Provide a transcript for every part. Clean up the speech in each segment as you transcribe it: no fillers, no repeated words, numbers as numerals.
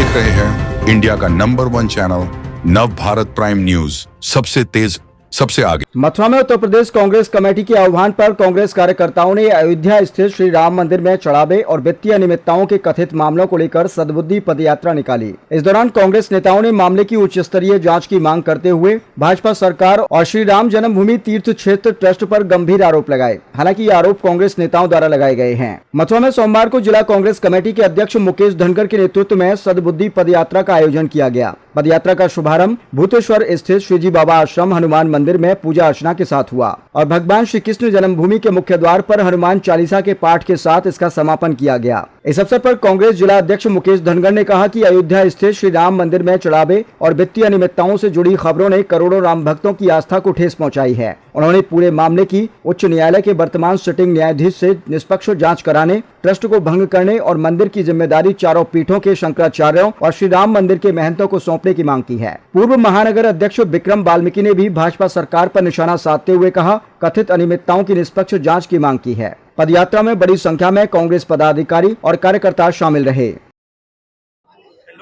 देख रहे हैं इंडिया का नंबर 1 चैनल नव भारत प्राइम न्यूज, सबसे तेज सबसे आगे। मथुरा में उत्तर प्रदेश कांग्रेस कमेटी के आह्वान पर कांग्रेस कार्यकर्ताओं ने अयोध्या स्थित श्री राम मंदिर में चढ़ावे और वित्तीय अनियमितताओं के कथित मामलों को लेकर सद्बुद्धि पदयात्रा निकाली। इस दौरान कांग्रेस नेताओं ने मामले की उच्च स्तरीय जांच की मांग करते हुए भाजपा सरकार और श्री राम जन्मभूमि तीर्थ क्षेत्र ट्रस्ट पर गंभीर आरोप लगाए। हालांकि ये आरोप कांग्रेस नेताओं द्वारा लगाए गए हैं। मथुरा में सोमवार को जिला कांग्रेस कमेटी के अध्यक्ष मुकेश धनगर के नेतृत्व में सद्बुद्धि पदयात्रा का आयोजन किया गया। पदयात्रा का शुभारंभ भूतेश्वर स्थित श्रीजी बाबा आश्रम हनुमान मंदिर में पूजा अर्चना के साथ हुआ और भगवान श्री कृष्ण जन्मभूमि के मुख्य द्वार पर हनुमान चालीसा के पाठ के साथ इसका समापन किया गया। इस अवसर पर कांग्रेस जिला अध्यक्ष मुकेश धनगर ने कहा कि अयोध्या स्थित श्री राम मंदिर में चढ़ावे और वित्तीय अनियमितताओं से जुड़ी खबरों ने करोड़ों राम भक्तों की आस्था को ठेस पहुंचाई है। उन्होंने पूरे मामले की उच्च न्यायालय के वर्तमान सिटिंग न्यायाधीश से निष्पक्ष जांच कराने, ट्रस्ट को भंग करने और मंदिर की जिम्मेदारी चारों पीठों के शंकराचार्यों और श्री राम मंदिर के महंतों को सौंपने की मांग की है। पूर्व महानगर अध्यक्ष विक्रम वाल्मीकि ने भी भाजपा सरकार पर निशाना साधते हुए कहा, कथित अनियमितताओं की निष्पक्ष जांच की मांग की है। पदयात्रा में बड़ी संख्या में कांग्रेस पदाधिकारी और कार्यकर्ता शामिल रहे।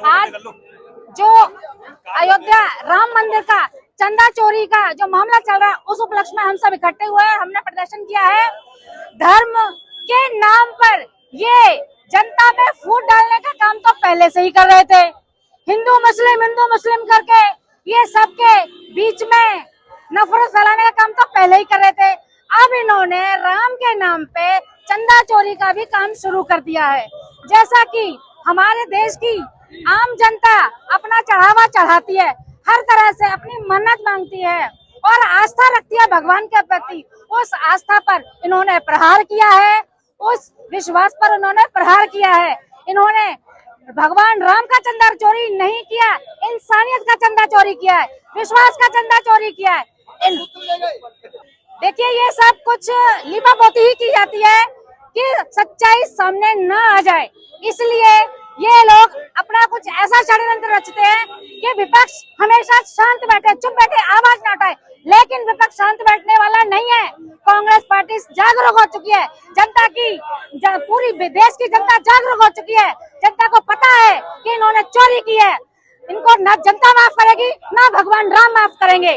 आज जो अयोध्या राम मंदिर का चंदा चोरी का जो मामला चल रहा है, उस उपलक्ष्य में हम सब इकट्ठे हुए हैं। हमने प्रदर्शन किया है। धर्म के नाम पर ये जनता में फूट डालने का काम तो पहले से ही कर रहे थे। हिंदू मुस्लिम करके ये सबके बीच में नफरत फैलाने का काम तो पहले ही कर रहे थे। अब इन्होंने राम के नाम पे चंदा चोरी का भी काम शुरू कर दिया है। जैसा कि हमारे देश की आम जनता अपना चढ़ावा चढ़ाती है, हर तरह से अपनी मन्नत मांगती है और आस्था रखती है भगवान के प्रति, उस आस्था पर इन्होंने प्रहार किया है, उस विश्वास पर इन्होंने प्रहार किया है। इन्होंने भगवान राम का चंदा चोरी नहीं किया, इंसानियत का चंदा चोरी किया है, विश्वास का चंदा चोरी किया है। देखिए, ये सब कुछ लिपापोती ही की जाती है कि सच्चाई सामने न आ जाए। इसलिए ये लोग अपना कुछ ऐसा षड्यंत्र रचते हैं कि विपक्ष हमेशा शांत बैठे, चुप बैठे, आवाज न उठाए। लेकिन विपक्ष शांत बैठने वाला नहीं है। कांग्रेस पार्टी जागरूक हो चुकी है। जनता की पूरी देश की जनता जागरूक हो चुकी है। जनता को पता है कि इन्होंने चोरी की है। इनको न जनता माफ करेगी, न भगवान राम माफ करेंगे।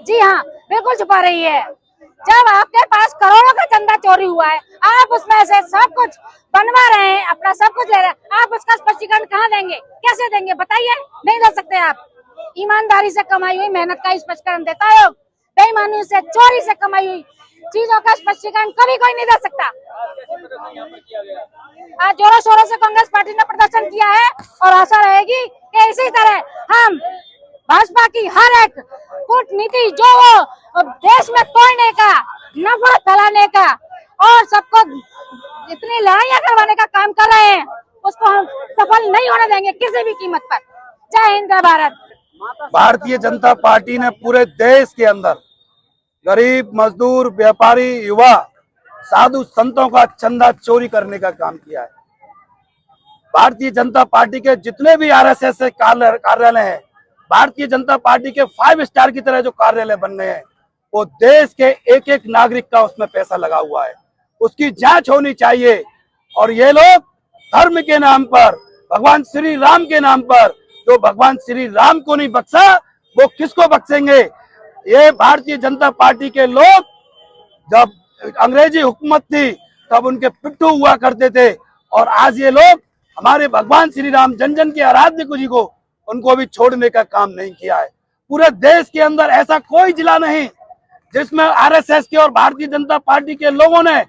जी हाँ, बिल्कुल छुपा रही है। जब आपके पास करोड़ों का चंदा चोरी हुआ है, आप उसमें से सब कुछ बनवा रहे हैं, अपना सब कुछ ले रहे हैं, आप उसका स्पष्टीकरण कहाँ देंगे, कैसे देंगे, बताइए। नहीं दे सकते आप। ईमानदारी से कमाई हुई मेहनत का स्पष्टीकरण देता है, बेईमानी से चोरी से कमाई हुई चीजों का स्पष्टीकरण कभी कोई नहीं दे सकता। आज जोरों शोरों से कांग्रेस पार्टी ने प्रदर्शन किया है और आशा रहेगी कि इसी तरह हम भाजपा की हर एक कूटनीति जो वो देश में तोड़ने का, नफरत फैलाने का और सबको इतनी लड़ाइयां करवाने का काम कर रहे हैं, उसको हम सफल नहीं होने देंगे किसी भी कीमत पर। जय हिंद, जय भारत। भारतीय जनता पार्टी ने पूरे देश के अंदर गरीब, मजदूर, व्यापारी, युवा, साधु संतों का चंदा चोरी करने का काम किया है। भारतीय जनता पार्टी के जितने भी आरएसएस से कार्यालय हैं, भारतीय जनता पार्टी के 5 स्टार की तरह जो कार्यालय बन रहे हैं, वो देश के एक एक नागरिक का उसमें पैसा लगा हुआ है। उसकी जांच होनी चाहिए। और ये लोग धर्म के नाम पर, भगवान श्री राम के नाम पर, जो भगवान श्री राम को नहीं बख्शा, वो किसको बख्शेंगे। ये भारतीय जनता पार्टी के लोग जब अंग्रेजी हुकूमत थी तब उनके पिट्ठू हुआ करते थे, और आज ये लोग हमारे भगवान श्री राम जन जन के आराध्य जी को, उनको भी छोड़ने का काम नहीं किया है। पूरे देश के अंदर ऐसा कोई जिला नहीं जिसमें आरएसएस के और भारतीय जनता पार्टी के लोगों ने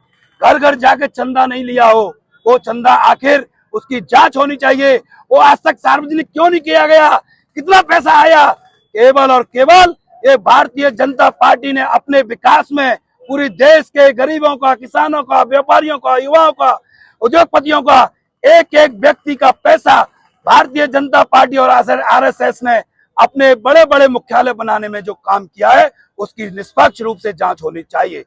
घर घर जाकर चंदा नहीं लिया हो। वो चंदा आखिर उसकी जांच होनी चाहिए। वो आज तक सार्वजनिक क्यों नहीं किया गया, कितना पैसा आया। केवल और केवल ये भारतीय जनता पार्टी ने अपने विकास में पूरी देश के गरीबों का, किसानों का, व्यापारियों का, युवाओं का, उद्योगपतियों का, एक एक व्यक्ति का पैसा भारतीय जनता पार्टी और आरएसएस ने अपने बड़े बड़े मुख्यालय बनाने में जो काम किया है, उसकी निष्पक्ष रूप से जांच होनी चाहिए।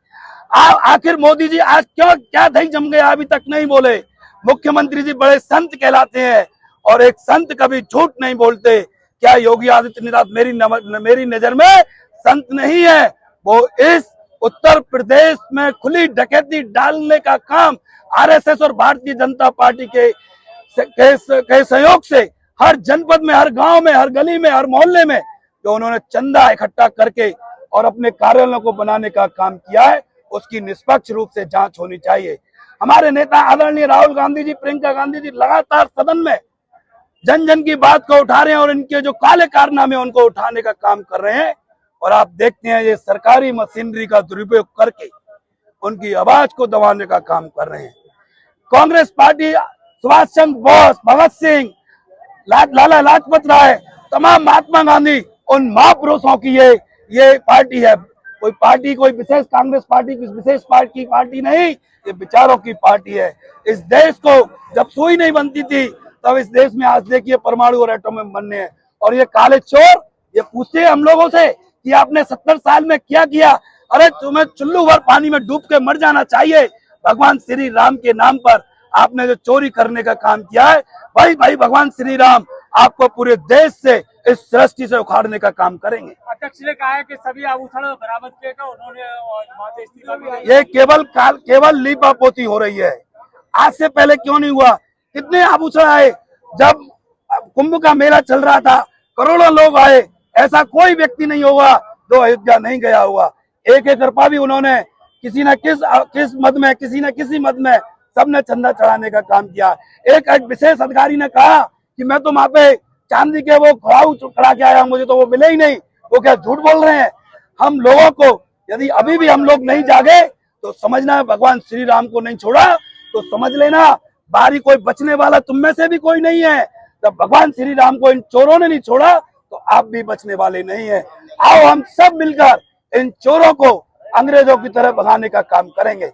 आखिर मोदी जी आज क्यों क्या दही जम गया, अभी तक नहीं बोले। मुख्यमंत्री जी बड़े संत कहलाते हैं और एक संत कभी झूठ नहीं बोलते। क्या योगी आदित्यनाथ मेरी नजर में संत नहीं है, वो इस उत्तर प्रदेश में खुली डकैती डालने का काम आरएसएस और भारतीय जनता पार्टी के सहयोग से हर जनपद में, हर गांव में, हर गली में, हर मोहल्ले में जो उन्होंने चंदा इकट्ठा करके और अपने कार्यालयों को बनाने का काम किया है, उसकी निष्पक्ष रूप से जांच होनी चाहिए। हमारे नेता आदरणीय राहुल गांधी जी, प्रियंका गांधी जी लगातार सदन में जन जन की बात को उठा रहे हैं और इनके जो काले कारनामे उनको उठाने का काम कर रहे हैं। और आप देखते हैं ये सरकारी मशीनरी का दुरुपयोग करके उनकी आवाज को दबाने का काम कर रहे हैं। कांग्रेस पार्टी सुभाष चंद्र बोस, भगत सिंह, लाला लाजपत राय, तमाम महात्मा गांधी, उन महापुरुषों की ये पार्टी है। कोई पार्टी, कोई विशेष कांग्रेस पार्टी किसी विशेष पार्टी नहीं, ये विचारों की पार्टी है। इस देश को जब सुई नहीं बनती थी तब इस देश में आज देखिए परमाणु और एटम बम बनने हैं। और ये काले चोर ये पूछते हैं हम लोगों से कि आपने 70 साल में क्या किया। अरे तुम्हें चुल्लू भर पानी में डूब के मर जाना चाहिए। भगवान श्री राम के नाम पर आपने जो चोरी करने का काम किया है, भाई भगवान श्री राम आपको पूरे देश से, इस सृष्टि से उखाड़ने का काम करेंगे। अध्यक्ष ने कहा है कि सभी आभूषण बरामद किए गए, उन्होंने वहां से इस्तीफा भी ये केवल लीपापोती हो रही है। आज से पहले क्यों नहीं हुआ? कितने आभूषण आए जब कुंभ का मेला चल रहा था, करोड़ों लोग आए। ऐसा कोई व्यक्ति नहीं होगा जो अयोध्या नहीं गया होगा। एक रुपया भी उन्होंने किसी न किस मद में, किसी न किसी मद में सबने चंदा चढ़ाने का काम किया। एक विशेष अधिकारी ने कहा कि मैं तो वहां पे चांदी के वो खड़ाऊ चढ़ा के आया, मुझे तो वो मिले ही नहीं। वो क्या झूठ बोल रहे हैं? हम लोगों को यदि अभी भी हम लोग नहीं जागे तो समझना है भगवान श्री राम को नहीं छोड़ा तो समझ लेना बारी कोई बचने वाला तुम में से भी कोई नहीं है। जब भगवान श्री राम को इन चोरों ने नहीं छोड़ा तो आप भी बचने वाले नहीं है। आओ हम सब मिलकर इन चोरों को अंग्रेजों की तरह भगाने का काम करेंगे।